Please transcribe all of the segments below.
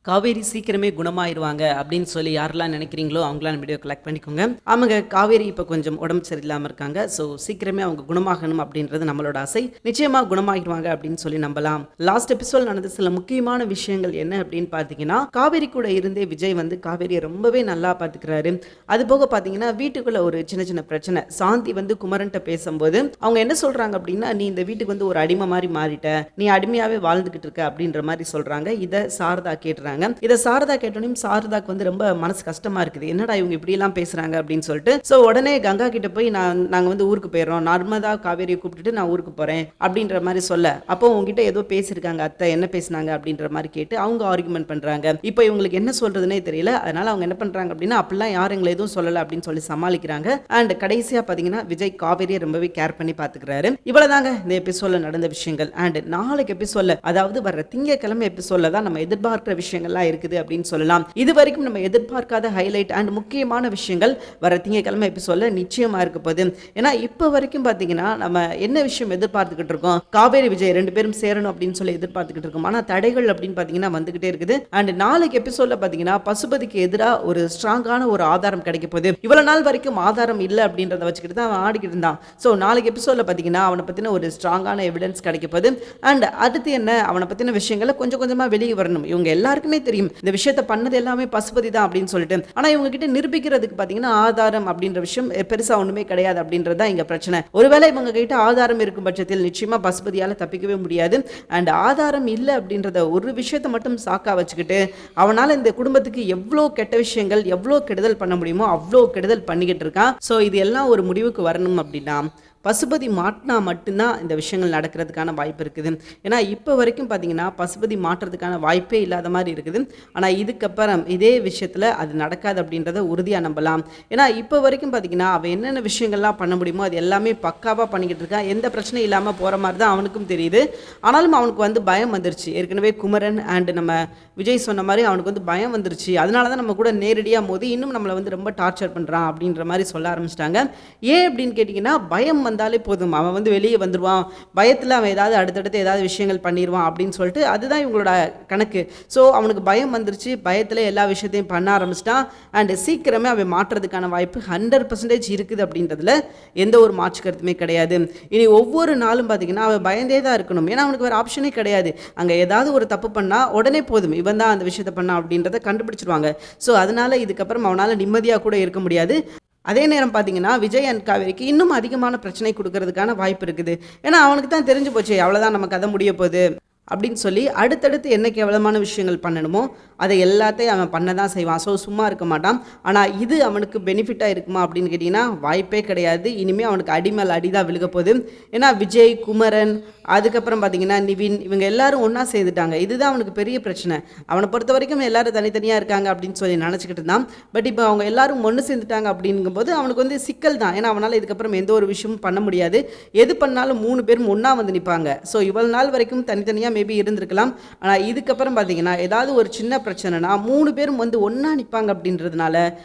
காவேரி சீக்கிரமே குணமாயிருவாங்க அப்படின்னு சொல்லி யாரெல்லாம் நினைக்கிறீங்களோ அவங்களாம் வீடியோ கலெக்ட் பண்ணிக்கோங்க. ஆமாங்க, காவேரி இப்போ கொஞ்சம் உடம்பு சரியில்லாமல் இருக்காங்க. ஸோ சீக்கிரமே அவங்க குணமாகணும் அப்படின்றது நம்மளோட ஆசை. நிச்சயமா குணமாகிடுவாங்க அப்படின்னு சொல்லி நம்பலாம். லாஸ்ட் எபிசோட் நடந்த சில முக்கியமான விஷயங்கள் என்ன அப்படின்னு பார்த்தீங்கன்னா, காவேரி கூட இருந்தே விஜய் வந்து காவேரியை ரொம்பவே நல்லா பார்த்துக்கிறாரு. அது போக பார்த்தீங்கன்னா வீட்டுக்குள்ள ஒரு சின்ன சின்ன பிரச்சனை. சாந்தி வந்து குமரன்ட்ட பேசும்போது அவங்க என்ன சொல்றாங்க அப்படின்னா, நீ இந்த வீட்டுக்கு வந்து ஒரு அடிமை மாதிரி மாறிட்ட, நீ அடிமையாவே வாழ்ந்துகிட்டு இருக்க அப்படின்ற மாதிரி சொல்றாங்க. இதை சாரதா கேட்டுறாங்க. இதை சாரதா கேட்டோனையும் சாரதாக்கு வந்து ரொம்ப மனசு கஷ்டமா இருக்குது. என்னடா இவங்க இப்படி எல்லாம் பேசுறாங்க அப்படின்னு சொல்லிட்டு சோ உடனே கங்கா கிட்ட போய் நாங்க வந்து ஊருக்கு போயிடுறோம், நர்மதா காவேரியை கூப்பிட்டுட்டு நான் ஊருக்கு போறேன் அப்படின்ற மாதிரி சொல்ல, அப்போ உங்ககிட்ட ஏதோ பேசியிருக்காங்க அத்தை, என்ன பேசினாங்க அப்படின்ற மாதிரி கேட்டு அவங்க ஆர்குமெண்ட் பண்றாங்க. இப்போ இவங்களுக்கு என்ன சொல்றதுனே தெரியல. அதனால அவங்க என்ன பண்றாங்க அப்படின்னா, அப்படிலாம் யாரும் எங்களை எதுவும் சொல்லல அப்படின்னு சொல்லி சமாளிக்கிறாங்க. அண்ட் கடைசியா பாத்தீங்கன்னா விஜய் காவேரியை ரொம்பவே கேர் பண்ணி பாத்துக்கிறாரு. இவ்வளவுதாங்க இந்த எபிசோட்ல நடந்த விஷயங்கள். அண்ட் நாளைக்கு எபிசோட்ல, அதாவது வர திங்கட்கிழமை எபிசோட்ல தான் நம்ம எதிர்பார்க்கிற விஷயங்கள்லாம் இருக்குது அப்படின்னு சொல்லலாம். இது வரைக்கும் நம்ம எதிர்பார்க்காத ஹைலைட் அண்ட் முக்கியமான விஷயங்கள் வர திங்கட்கிழமை எபிசோட்ல நிச்சயமா இருக்க போகுது. ஏன்னா இப்ப வரைக்கும் பாத்தீங்கன்னா நம்ம என்ன விஷயம் எதிர்பார்த்துக்கிட்டு இருக்கோம், காவேரி விஜய் ரெண்டு பேரும் சேரணும் அப்படின்னு சொல்லி எதிர்பார்த்துக்கிட்டு இருக்கோம். ஆனா தடைகள் அப்படின்னு பாத்தீங்கன்னா வந்துகிட்டே இருக்குது. அண்ட் நாளைக்கு எபிசோட்ல பாத்தீங்கன்னா பசுபதிக்கு எதிராக ஒரு ஸ்ட்ராங்கான ஒரு ஆதாரம் கிடைக்க போகுது. இவ்வளவு நாள் வரைக்கும் ஆதாரம் இல்லை அப்படின்றத வச்சுக்கிட்டு தான் அவன் ஆடிக்கிட்டு இருந்தான். ஸோ நாளைக்கு எபிசோட்ல பாத்தீங்கன்னா அவனை பத்தின ஒரு ஸ்ட்ராங்கான எவிடன்ஸ் கிடைக்க போகுது. அண்ட் அடுத்து என்ன, அவனை பத்தின விஷயங்களை கொஞ்சம் கொஞ்சமா வெளியே வரணும். இவங்க எல்லாருக்குமே தெரியும் இந்த விஷயத்தை பண்ணது எல்லாமே பசுபதி தான் அப்படின்னு சொல்லிட்டு. ஆனா இவங்க கிட்ட நிரூபிக்கிறதுக்கு பாத்தீங்கன்னா ஆதாரம் அப்படின்ற விஷயம் பெருசா ஒண்ணுமே கிடையாது அப்படின்றது தான் இங்க பிரச்சனை. ஒருவேளை இவங்க கிட்ட ஆதாரம் இருக்கும் பட்சத்தில் நிச்சயமா பசுபதியால தப்பிக்கவே முடியாது. அண்ட் ஆதாரம் இல்லை அப்படின்றத ஒரு விஷயத்தை மட்டும் சாக்கா வச்சுக்கிட்டு அவனால இந்த குடும்பத்துக்கு எவ்வளோ கெட்ட விஷயங்கள், எவ்வளோ கெடுதல் பண்ண முடியுமோ அவ்வளோ கெடுதல் பண்ணிக்கிட்டு இருக்கான். ஸோ இது எல்லாம் ஒரு முடிவுக்கு வரணும் அப்படின்னா பசுபதி மாட்டினா மட்டும்தான் இந்த விஷயங்கள் நடக்கிறதுக்கான வாய்ப்பு இருக்குது. ஏன்னா இப்போ வரைக்கும் பார்த்தீங்கன்னா பசுபதி மாற்றுறதுக்கான வாய்ப்பே இல்லாத மாதிரி இருக்குது. ஆனால் இதுக்கப்புறம் இதே விஷயத்தில் அது நடக்காது அப்படின்றத உறுதியாக நம்பலாம். ஏன்னா இப்போ வரைக்கும் பார்த்தீங்கன்னா அவன் என்னென்ன விஷயங்கள்லாம் பண்ண முடியுமோ அது எல்லாமே பக்காவாக பண்ணிக்கிட்டு இருக்கான். எந்த பிரச்சனையும் இல்லாமல் போகிற மாதிரி தான் அவனுக்கும் தெரியுது. ஆனாலும் அவனுக்கு வந்து பயம் வந்துருச்சு. ஏற்கனவே குமரன் அண்ட் நம்ம விஜய் சொன்ன மாதிரி அவனுக்கு வந்து பயம் வந்துருச்சு. அதனால தான் நம்ம கூட நேரடியாக மோதி இன்னும் நம்மளை வந்து ரொம்ப டார்ச்சர் பண்ணுறான் அப்படின்ற மாதிரி சொல்ல ஆரம்பிச்சிட்டாங்க. ஏன் அப்படின்னு கேட்டிங்கன்னா, பயம் வந்தாலே போதும், அவன் வந்து வெளியே வந்துடுவான், பயத்தில் அவன் ஏதாவது அடுத்தடுத்து ஏதாவது விஷயங்கள் பண்ணிடுவான் அப்படின்னு சொல்லிட்டு அதுதான் இவங்களோட கணக்கு. ஸோ அவனுக்கு பயம் வந்துருச்சு, பயத்தில் எல்லா விஷயத்தையும் பண்ண ஆரம்பிச்சிட்டான். அண்ட் சீக்கிரமே அவன் மாற்றுறதுக்கான வாய்ப்பு 100% இருக்குது அப்படின்றதுல எந்த ஒரு மாற்று கருத்துமே கிடையாது. இனி ஒவ்வொரு நாளும் பார்த்தீங்கன்னா அவன் பயந்தே தான் இருக்கணும். ஏன்னா அவனுக்கு வேறு ஆப்ஷனே கிடையாது. அங்கே ஏதாவது ஒரு தப்பு பண்ணால் உடனே போதும் இவன் தான் அந்த விஷயத்தை பண்ணான் அப்படின்றத கண்டுபிடிச்சிருவாங்க. ஸோ அதனால இதுக்கப்புறம் அவனால் நிம்மதியாக கூட இருக்க முடியாது. அதே நேரம் பார்த்தீங்கன்னா விஜய் அண்ட் காவேரிக்கு இன்னும் அதிகமான பிரச்சனை கொடுக்கறதுக்கான வாய்ப்பு இருக்குது. ஏன்னா அவனுக்கு தான் தெரிஞ்சு போச்சு அவ்வளோதான் நம்ம கதை முடிய போகுது அப்படின்னு சொல்லி அடுத்தடுத்து என்ன கேவலமான விஷயங்கள் பண்ணணுமோ அதை எல்லாத்தையும் அவன் பண்ண தான் செய்வான். ஸோ சும்மா இருக்க மாட்டான். ஆனால் இது அவனுக்கு பெனிஃபிட்டாக இருக்குமா அப்படின்னு கேட்டிங்கன்னா வாய்ப்பே கிடையாது. இனிமேல் அவனுக்கு அடிமேல் அடி தான் விழுக போகுது. ஏன்னா விஜய், குமரன், அதுக்கப்புறம் பார்த்தீங்கன்னா நிவின், இவங்க எல்லாரும் ஒன்றா சேர்ந்துட்டாங்க. இதுதான் அவனுக்கு பெரிய பிரச்சனை. அவனை பொறுத்த வரைக்கும் எல்லாரும் தனித்தனியாக இருக்காங்க அப்படின்னு சொல்லி நினச்சிக்கிட்டு இருந்தான். பட் இப்போ அவங்க எல்லாரும் ஒன்று சேர்ந்துட்டாங்க அப்படிங்கும்போது அவனுக்கு வந்து சிக்கல் தான். ஏன்னா அவனால் இதுக்கப்புறம் எந்த ஒரு விஷயமும் பண்ண முடியாது. எது பண்ணாலும் 3 பேரும் ஒன்றா வந்து நிற்பாங்க. ஸோ இவ்வளவு நாள் வரைக்கும் தனித்தனியாக மேபி இருந்திருக்கலாம். ஆனால் இதுக்கப்புறம் பார்த்தீங்கன்னா ஏதாவது ஒரு சின்ன பிரச்சனைனா 3 பேரும் வந்து ஒன்றா நிற்பாங்க அப்படின்றதுனால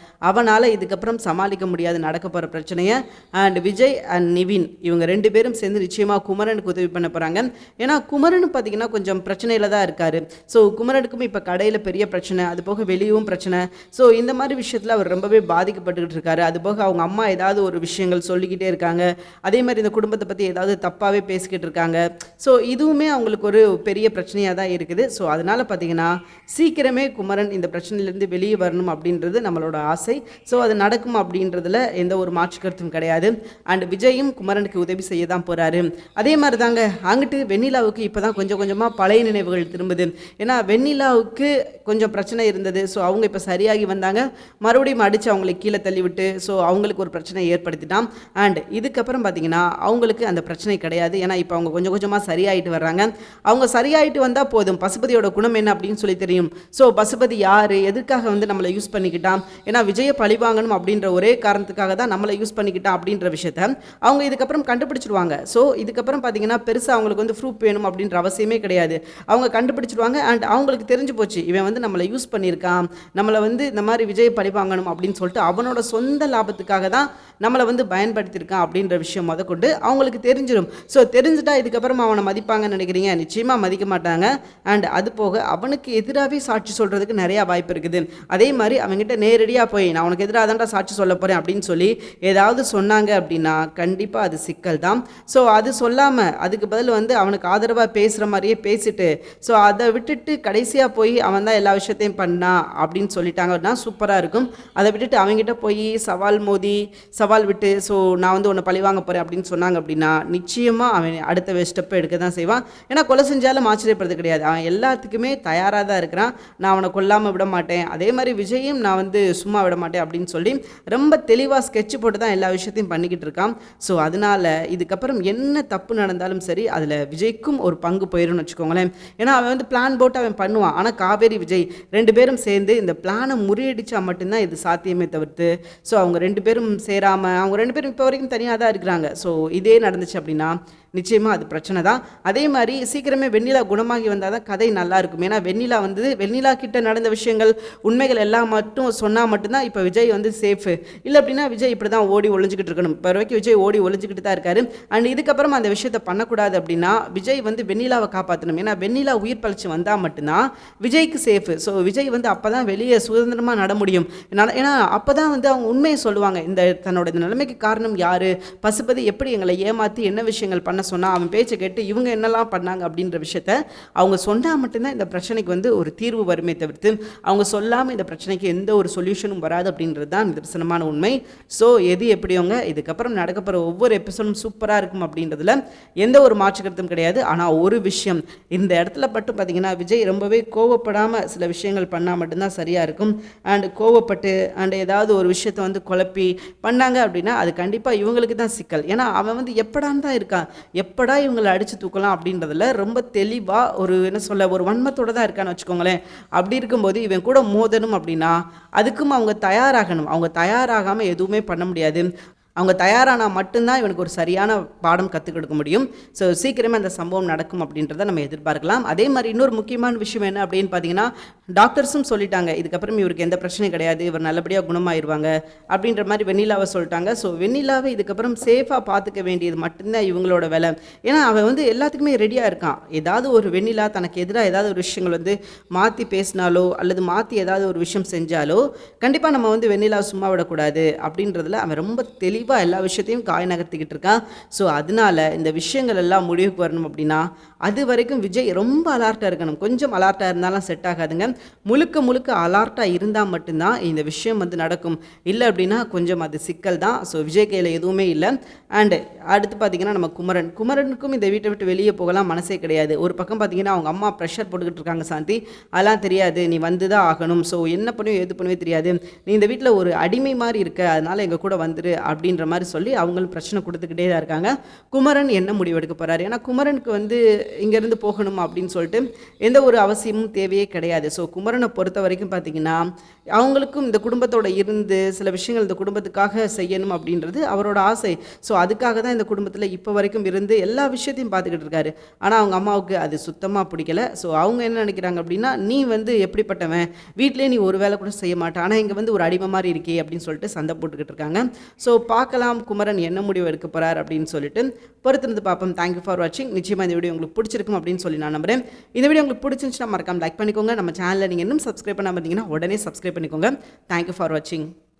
அவனால் இதுக்கப்புறம் சமாளிக்க முடியாது நடக்க போகிற பிரச்சனையை. அண்ட் விஜய் அண்ட் நிவின் இவங்க 2 பேரும் சேர்ந்து நிச்சயமாக குமரனுக்கு உதவி பண்ண போகிறாங்க. ஏன்னா குமரனு பார்த்தீங்கன்னா கொஞ்சம் பிரச்சனையில் தான் இருக்கார். ஸோ குமரனுக்கும் இப்போ கடையில் பெரிய பிரச்சனை, அது போக வெளியும் பிரச்சனை. ஸோ இந்த மாதிரி விஷயத்தில் அவர் ரொம்பவே பாதிக்கப்பட்டுக்கிட்டு இருக்காரு. அது போக அவங்க அம்மா ஏதாவது ஒரு விஷயங்கள் சொல்லிக்கிட்டே இருக்காங்க. அதே மாதிரி இந்த குடும்பத்தை பற்றி ஏதாவது தப்பாகவே பேசிக்கிட்டு இருக்காங்க. ஸோ இதுவுமே அவங்களுக்கு ஒரு பெரிய பிரச்சனையாக தான் இருக்குது. ஸோ அதனால் பார்த்தீங்கன்னா சீக்கிரமே குமரன் இந்த பிரச்சனையிலேருந்து வெளியே வரணும் அப்படின்றது நம்மளோட ஆசை. ஸோ அது நடக்கும் அப்படின்றதுல எந்த ஒரு மாற்று கருத்தும் கிடையாது. அண்ட் விஜயும் குமரனுக்கு உதவி செய்ய தான் போகிறாரு. அதே மாதிரி தாங்க அங்கிட்டு வெண்ணிலாவுக்கு இப்போ தான் கொஞ்சம் கொஞ்சமாக பழைய நினைவுகள் திரும்புது. ஏன்னா வெண்ணிலாவுக்கு கொஞ்சம் பிரச்சனை இருந்தது. ஸோ அவங்க இப்போ சரியாகி வந்தாங்க. மறுபடியும் அடித்து அவங்களை கீழே தள்ளிவிட்டு ஸோ அவங்களுக்கு ஒரு பிரச்சனை ஏற்படுத்திட்டான். அண்ட் இதுக்கப்புறம் பார்த்தீங்கன்னா அவங்களுக்கு அந்த பிரச்சனை கிடையாது. ஏன்னா இப்போ அவங்க கொஞ்சம் கொஞ்சமாக சரியாயிட்டு வர்றாங்க. அவங்க சரியாயிட்டு வந்தால் போதும், பசுபதியோட குணம் என்ன அப்படின்னு சொல்லி தெரியும். ஸோ பசுபதி யார், எதுக்காக வந்து நம்மளை யூஸ் பண்ணிக்கிட்டான், ஏன்னா விஜயை பழிவாங்கணும் அப்படின்ற ஒரே காரணத்துக்காக தான் நம்மளை யூஸ் பண்ணிக்கிட்டான் அப்படின்ற விஷயத்த அவங்க இதுக்கப்புறம் கண்டுபிடிச்சிடுவாங்க. ஸோ இதுக்கப்புறம் பார்த்தீங்கன்னா பெருசாக அவங்களுக்கு வந்து ப்ரூஃப் வேணும் அப்படின்ற அவசியமே கிடையாது. அவங்க கண்டுபிடிச்சிடுவாங்க. அண்ட் அவங்களுக்கு தெரிஞ்சு போச்சு இவன் வந்து நம்மளை யூஸ் பண்ணியிருக்கான், நம்மளை வந்து இந்த மாதிரி விஜயை பழிவாங்கணும் அப்படின்னு சொல்லிட்டு அவனோட சொந்த லாபத்துக்காக தான் நம்மளை வந்து பயன்படுத்தியிருக்கான் அப்படின்ற விஷயம் முதற்கொண்டு அவங்களுக்கு தெரிஞ்சிடும். ஸோ தெரிஞ்சுட்டா இதுக்கப்புறம் அவனை மதிப்பாங்கன்னு நினைக்கிறீங்க? நிச்சயமாக மதிக்க மாட்டாங்க. அண்ட் அது போக அவனுக்கு எதிராகவே சாட்சி சொல்கிறதுக்கு நிறையா வாய்ப்பு இருக்குது. அதே மாதிரி அவங்ககிட்ட நேரடியாக போய் நான் உனக்கு எதிராக தான்டா சாட்சி சொல்ல போகிறேன் அப்படின்னு சொல்லி ஏதாவது சொன்னாங்க அப்படின்னா கண்டிப்பாக அது சிக்கல் தான். ஸோ அது சொல்லாமல் அதுக்கு பதில் வந்து அவனுக்கு ஆதரவாக பேசுகிற மாதிரியே பேசிட்டு ஸோ அதை விட்டுட்டு கடைசியாக போய் அவன் தான் எல்லா விஷயத்தையும் பண்ணா அப்படின்னு சொல்லிட்டாங்கன்னா சூப்பராக இருக்கும். அதை விட்டுட்டு அவங்ககிட்ட போய் சவால் விட்டு ஸோ நான் வந்து உன்னை பழி வாங்க போகிறேன் அப்படின்னு சொன்னாங்க அப்படின்னா நிச்சயமாக அவன் அடுத்த ஸ்டெப்பை எடுக்க தான் செய்வான். ஏன்னா கொலை செஞ்சாலும் ஆச்சரியப்படுறது கிடையாது. அவன் எல்லாத்துக்குமே தயாராக தான் இருக்கிறான். நான் அவனை கொல்லாமல் விட மாட்டேன், அதே மாதிரி விஜயும் நான் வந்து சும்மா விட மாட்டேன் அப்படின்னு சொல்லி ரொம்ப தெளிவாக ஸ்கெட்ச் போட்டு தான் எல்லா விஷயத்தையும் பண்ணிக்கிட்டு இருக்கான். ஸோ அதனால் இதுக்கப்புறம் என்ன தப்பு நடந்தாலும் சரி அதில் விஜய்க்கும் ஒரு பங்கு போயிடும்னு வச்சுக்கோங்களேன். ஏன்னா அவன் வந்து பிளான் போட்டு அவன் பண்ணுவான். ஆனால் காவேரி விஜய் 2 பேரும் சேர்ந்து இந்த பிளானை முறியடித்தா மட்டும்தான் இது சாத்தியமே தவிர்த்து ஸோ அவங்க 2 பேரும் சேராமல் அவங்க 2 பேரும் இப்போ வரைக்கும் தனியாக தான் இருக்கிறாங்க. ஸோ இதே நடந்துச்சு அப்படின்னா நிச்சயமாக அது பிரச்சனை தான். அதே மாதிரி சீக்கிரமே வெண்ணிலா குணமாகி வந்தால் தான் கதை நல்லா இருக்கும். ஏன்னா வெண்ணிலா கிட்ட நடந்த விஷயங்கள் உண்மைகள் எல்லாம் மட்டும் சொன்னால் மட்டும்தான் இப்போ விஜய் வந்து சேஃபு. இல்லை அப்படின்னா விஜய் இப்படி தான் ஓடி ஒளிஞ்சிக்கிட்டு இருக்கணும். இப்போ வரைக்கும் விஜய் ஓடி ஒளிஞ்சிக்கிட்டு தான் இருக்காரு. அண்ட் இதுக்கப்புறம் அந்த விஷயத்தை பண்ணக்கூடாது அப்படின்னா விஜய் வந்து வெண்ணிலாவை காப்பாற்றணும். ஏன்னா வெண்ணிலா உயிர் பழிச்சு வந்தால் மட்டும்தான் விஜய்க்கு சேஃபு. ஸோ விஜய் வந்து அப்போ தான் வெளியே சுதந்திரமாக நட முடியும். ஏன்னா அப்போ தான் வந்து அவங்க உண்மையை சொல்லுவாங்க. தன்னோட இந்த நிலைமைக்கு காரணம் யார், பசுபதி எப்படி எங்களை ஏமாற்றி என்ன விஷயங்கள் பண்ண சொன்னால் அவன் பேச்சை கேட்டு இவங்க என்னெல்லாம் பண்ணாங்க அப்படின்ற விஷயத்த அவங்க சொன்னால் மட்டும்தான் இந்த பிரச்சனைக்கு வந்து ஒரு தீர்வு வருமே தவிர்த்து அவங்க சொல்லாமல் இந்த பிரச்சனைக்கு எந்த ஒரு சொல்யூஷனும் வராது அப்படின்றது தான் நிதர்சனமான உண்மை. ஸோ எது எப்படியோங்க இதுக்கப்புறம் நடக்கப்படுற ஒவ்வொரு எபிசோடும் சூப்பராக இருக்கும் அப்படின்றதுல எந்த ஒரு மாற்று கருத்தும் கிடையாது. ஆனால் ஒரு விஷயம் இந்த இடத்துல மட்டும் பார்த்தீங்கன்னா விஜய் ரொம்பவே கோவப்படாமல் சில விஷயங்கள் பண்ணால் மட்டும்தான் சரியாக இருக்கும். அண்ட் கோவப்பட்டு அண்ட் ஏதாவது ஒரு விஷயத்தை வந்து குழப்பி பண்ணாங்க அப்படின்னா அது கண்டிப்பாக இவங்களுக்கு தான் சிக்கல். ஏன்னா அவன் வந்து எப்படான்னு தான் இருக்கான், எப்படா இவங்களை அடித்து தூக்கலாம் அப்படின்றதுல ரொம்ப தெளிவாக ஒரு வன்மத்தோடு தான் இருக்கான்னு வச்சுக்கோங்களேன். அப்படி இருக்கும்போது இவன் கூட மோதணும் அப்படின்னா அதுக்கும் அவங்க தயாராகணும். அவங்க தயாராகாமல் எதுவுமே பண்ண முடியாது. அவங்க தயாரானால் மட்டும்தான் இவனுக்கு ஒரு சரியான பாடம் கற்றுக் கொடுக்க முடியும். ஸோ சீக்கிரமே அந்த சம்பவம் நடக்கும் அப்படின்றத நம்ம எதிர்பார்க்கலாம். அதே மாதிரி இன்னொரு முக்கியமான விஷயம் என்ன அப்படின்னு பார்த்தீங்கன்னா டாக்டர்ஸும் சொல்லிட்டாங்க இதுக்கப்புறம் இவருக்கு எந்த பிரச்சனையும் கிடையாது, இவர் நல்லபடியாக குணமாயிருவாங்க அப்படின்ற மாதிரி வெண்ணிலாவை சொல்லிட்டாங்க. ஸோ வெண்ணிலாவை இதுக்கப்புறம் சேஃபாக பார்த்துக்க வேண்டியது மட்டும்தான் இவங்களோட வேலை. ஏன்னா அவன் வந்து எல்லாத்துக்குமே ரெடியாக இருக்கான். ஏதாவது ஒரு வெண்ணிலா தனக்கு எதிராக ஏதாவது ஒரு விஷயங்கள் வந்து மாற்றி பேசினாலோ அல்லது மாற்றி ஏதாவது ஒரு விஷயம் செஞ்சாலோ கண்டிப்பாக நம்ம வந்து வெண்ணிலா சும்மா விடக்கூடாது அப்படின்றதுல அவன் ரொம்ப தெளிவாக எல்லா விஷயத்தையும் காய் நகர்த்திக்கிட்டு இருக்கான். ஸோ அதனால இந்த விஷயங்கள் எல்லாம் முடிவுக்கு வரணும் அப்படின்னா அது வரைக்கும் விஜய் ரொம்ப அலர்ட்டாக இருக்கணும். கொஞ்சம் அலர்ட்டாக இருந்தாலும் செட் ஆகாதுங்க. முழுக்க அலர்ட்டாக இருந்தால் மட்டும்தான் இந்த விஷயம் வந்து நடக்கும். இல்லை அப்படின்னா கொஞ்சம் அது சிக்கல் தான். ஸோ விஜய் கையில் எதுவுமே இல்லை. அண்டு அடுத்து பார்த்திங்கன்னா நம்ம குமரனுக்கும் இந்த வீட்டை விட்டு வெளியே போகலாம் மனசே கிடையாது. ஒரு பக்கம் பார்த்திங்கன்னா அவங்க அம்மா ப்ரெஷர் போட்டுக்கிட்டு இருக்காங்க, சாந்தி அதெல்லாம் தெரியாது, நீ வந்து தான் ஆகணும், ஸோ என்ன பண்ணுவோம் எது பண்ணுவே தெரியாது, நீ இந்த வீட்டில் ஒரு அடிமை மாதிரி இருக்க, அதனால் எங்கள் கூட வந்துரு அப்படின்ற மாதிரி சொல்லி அவங்களும் பிரச்சனை கொடுத்துக்கிட்டே தான் இருக்காங்க. குமரன் என்ன முடிவெடுக்க போகிறாரு? ஏன்னா குமரனுக்கு வந்து இங்கேருந்து போகணும் அப்படின்னு சொல்லிட்டு எந்த ஒரு அவசியமும் தேவையே கிடையாது. ஸோ குமரனை பொறுத்த வரைக்கும் பார்த்திங்கன்னா அவங்களுக்கும் இந்த குடும்பத்தோடு இருந்து சில விஷயங்கள் இந்த குடும்பத்துக்காக செய்யணும் அப்படின்றது அவரோட ஆசை. ஸோ அதுக்காக தான் இந்த குடும்பத்தில் இப்போ வரைக்கும் இருந்து எல்லா விஷயத்தையும் பார்த்துக்கிட்டு இருக்காரு. ஆனால் அவங்க அம்மாவுக்கு அது சுத்தமாக பிடிக்கல. ஸோ அவங்க என்ன நினைக்கிறாங்க அப்படின்னா நீ வந்து எப்படிப்பட்டவன், வீட்டிலே நீ ஒரு வேலை கூட செய்ய மாட்டேன், ஆனால் இங்கே வந்து ஒரு அடிமை மாதிரி இருக்கே அப்படின்னு சொல்லிட்டு சண்டை போட்டுக்கிட்டு இருக்காங்க. ஸோ பார்க்கலாம் குமரன் என்ன முடிவு எடுக்க போகிறார் அப்படின்னு சொல்லிட்டு பொறுத்திருந்து பார்ப்போம். தேங்க்யூ ஃபார் வாட்சிங். நிச்சயமாக இந்த வீடியோ உங்களுக்கு பிடிச்சிருக்கும் அப்படின்னு சொல்லி நான் நம்புறேன். இந்த வீடியோ உங்களுக்கு பிடிச்சிருந்துச்சுன்னா மறக்காம லைக் பண்ணிக்கோங்க. நம்ம சேனலில் நீங்கள் இன்னும் சப்ஸ்கிரைப் பண்ணாமல் இருந்தீங்கன்னா உடனே சப்ஸ்கிரைப் பண்ணிக்கோங்க. தேங்க்யூ ஃபார் வாட்சிங்.